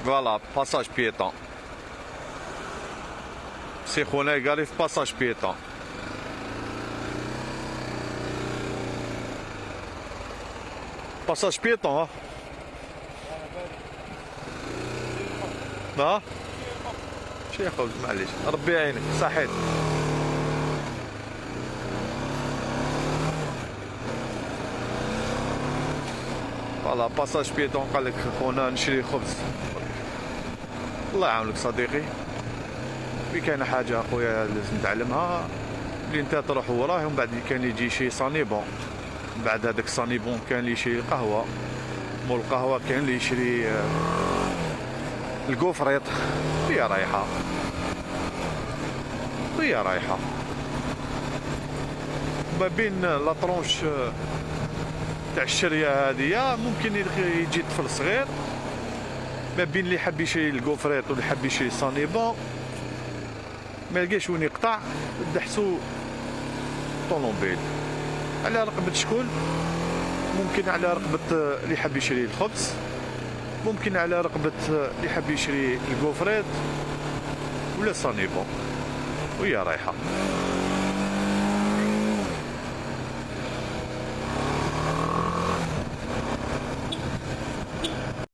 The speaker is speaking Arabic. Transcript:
فوالا باساج بيتون. سي خونا قال في باساج بيتون. باساج بيتون. ها شي خبز معليش ربي يعينك صحيت. فوالا باساج بيتون قال لك خونا نشري خبز. الله يعاونك صديقي. في كاينه حاجه اخويا لازم تعلمها، اللي انت تروح وراه ومن بعد كان يجي شي صانيبون، من بعد هذاك صانيبون كان اللي يشري القهوه، مول القهوه كان اللي يشري الكوفريط. هي رايحه هي رايحه ما بين لا طرونش تاع الشريه هذه. ممكن يجي طفل صغير ما بين اللي حاب يشري الكوفريط واللي حاب يشري صانيبون، ما لقاش وين يقطع، دحسو طونوبيل. على رقبة شكون؟ ممكن على رقبة اللي حاب يشري الخبز، ممكن على رقبة اللي حاب يشري الكوفريط ولا صانيبون. وهي رايحة.